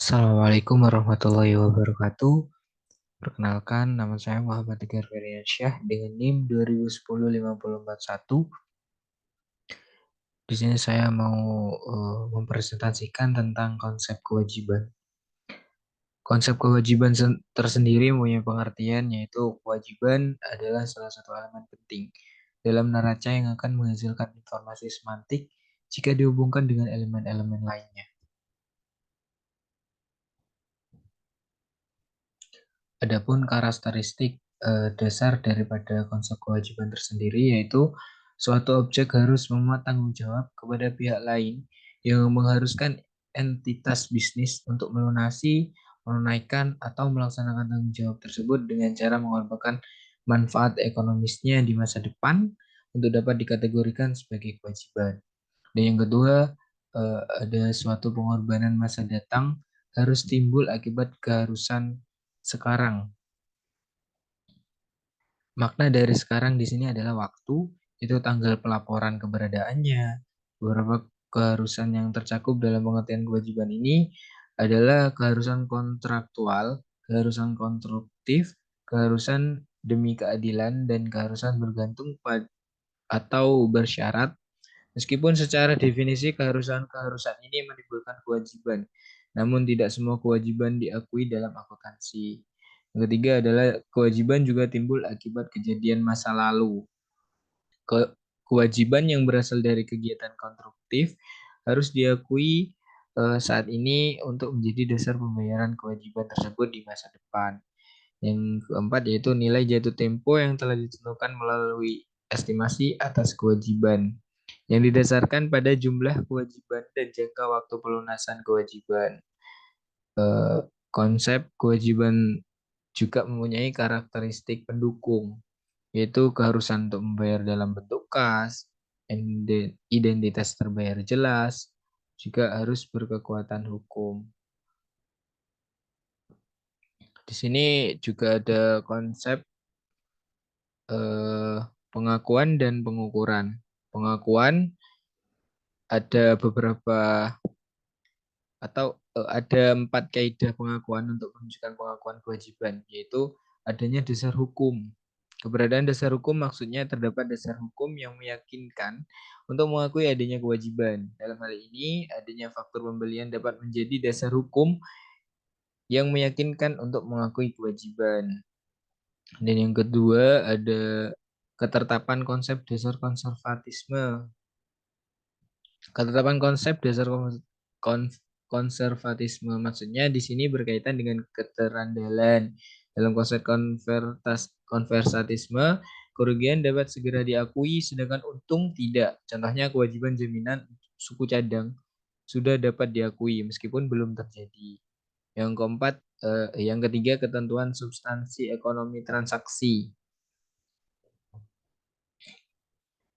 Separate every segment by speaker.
Speaker 1: Assalamualaikum warahmatullahi wabarakatuh. Perkenalkan, nama saya Muhammad Tegar Feriansyah dengan NIM 2010-5041. Di sini saya mau mempresentasikan tentang konsep kewajiban. Konsep kewajiban tersendiri mempunyai pengertian, yaitu kewajiban adalah salah satu elemen penting dalam neraca yang akan menghasilkan informasi semantik jika dihubungkan dengan elemen-elemen lainnya. Adapun karakteristik dasar daripada konsep kewajiban tersendiri yaitu suatu objek harus memuat tanggung jawab kepada pihak lain yang mengharuskan entitas bisnis untuk melunasi, menunaikan, atau melaksanakan tanggung jawab tersebut dengan cara mengorbankan manfaat ekonomisnya di masa depan untuk dapat dikategorikan sebagai kewajiban. Dan yang kedua, ada suatu pengorbanan masa datang harus timbul akibat keharusan sekarang. Makna dari sekarang di sini adalah waktu, itu tanggal pelaporan keberadaannya. Beberapa keharusan yang tercakup dalam pengertian kewajiban ini adalah keharusan kontraktual, keharusan konstruktif, keharusan demi keadilan, dan keharusan bergantung pada atau bersyarat. Meskipun secara definisi keharusan-keharusan ini menimbulkan kewajiban, namun tidak semua kewajiban diakui dalam akuntansi. Yang ketiga adalah kewajiban juga timbul akibat kejadian masa lalu. Kewajiban yang berasal dari kegiatan konstruktif harus diakui saat ini untuk menjadi dasar pembayaran kewajiban tersebut di masa depan. Yang keempat yaitu nilai jatuh tempo yang telah ditentukan melalui estimasi atas kewajiban yang didasarkan pada jumlah kewajiban dan jangka waktu pelunasan kewajiban. Eh, Konsep kewajiban juga mempunyai karakteristik pendukung, yaitu keharusan untuk membayar dalam bentuk kas, identitas terbayar jelas, juga harus berkekuatan hukum. Di sini juga ada konsep pengakuan dan pengukuran. Pengakuan ada beberapa atau ada 4 kaidah pengakuan untuk menunjukkan pengakuan kewajiban, yaitu adanya dasar hukum. Keberadaan dasar hukum maksudnya terdapat dasar hukum yang meyakinkan untuk mengakui adanya kewajiban. Dalam hal ini, adanya faktor pembelian dapat menjadi dasar hukum yang meyakinkan untuk mengakui kewajiban. Dan yang kedua, ada ketetapan konsep dasar konservatisme. Ketetapan konsep dasar konservatisme maksudnya di sini berkaitan dengan keterandalan. Dalam konsep konversatisme, kerugian dapat segera diakui sedangkan untung tidak. Contohnya kewajiban jaminan suku cadang sudah dapat diakui meskipun belum terjadi. Yang ketiga ketentuan substansi ekonomi transaksi.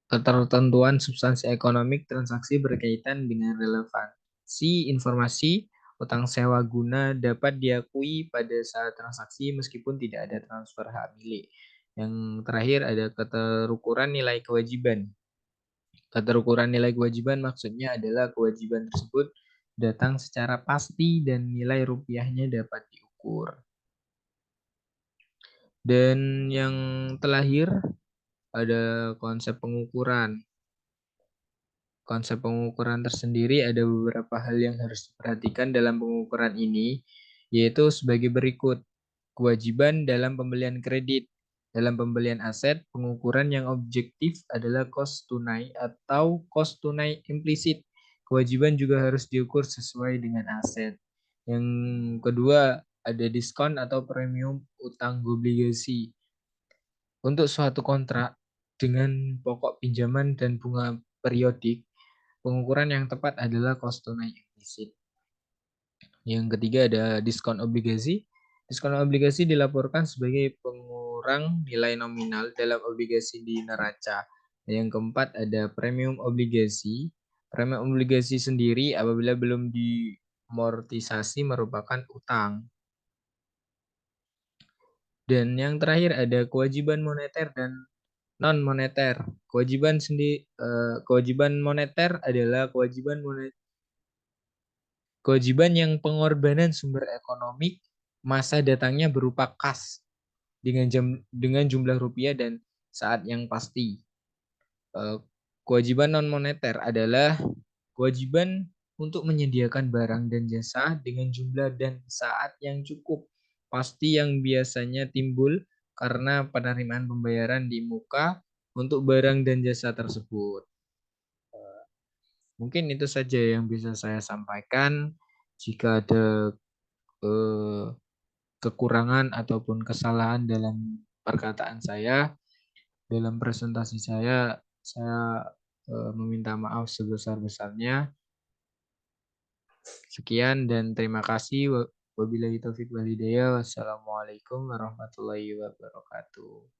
Speaker 1: Ketertentuan substansi ekonomik transaksi berkaitan dengan relevansi informasi utang sewa guna dapat diakui pada saat transaksi meskipun tidak ada transfer hak milik. Yang terakhir ada keterukuran nilai kewajiban. Keterukuran nilai kewajiban maksudnya adalah kewajiban tersebut datang secara pasti dan nilai rupiahnya dapat diukur. Dan yang terakhir ada konsep pengukuran. Konsep pengukuran tersendiri ada beberapa hal yang harus diperhatikan dalam pengukuran ini, yaitu sebagai berikut. Kewajiban dalam pembelian kredit. Dalam pembelian aset, pengukuran yang objektif adalah cost tunai atau cost tunai implisit. Kewajiban juga harus diukur sesuai dengan aset. Yang kedua, ada diskon atau premium utang obligasi. Untuk suatu kontrak dengan pokok pinjaman dan bunga periodik, pengukuran yang tepat adalah cost tunai implisit. Yang ketiga ada diskon obligasi. Diskon obligasi dilaporkan sebagai pengurang nilai nominal dalam obligasi di neraca. Yang keempat ada premium obligasi. Premium obligasi sendiri apabila belum dimortisasi merupakan utang. Dan yang terakhir ada kewajiban moneter dan non moneter. Kewajiban moneter adalah Kewajiban yang pengorbanan sumber ekonomi masa datangnya berupa kas dengan jumlah rupiah dan saat yang pasti. Kewajiban non moneter adalah kewajiban untuk menyediakan barang dan jasa dengan jumlah dan saat yang cukup, pasti yang biasanya timbul karena penerimaan pembayaran di muka untuk barang dan jasa tersebut. Mungkin itu saja yang bisa saya sampaikan. Jika ada eh, kekurangan ataupun kesalahan dalam perkataan saya, dalam presentasi saya meminta maaf sebesar-besarnya. Sekian dan terima kasih. Wabillahi taufiq walhidayah. Wassalamualaikum warahmatullahi wabarakatuh.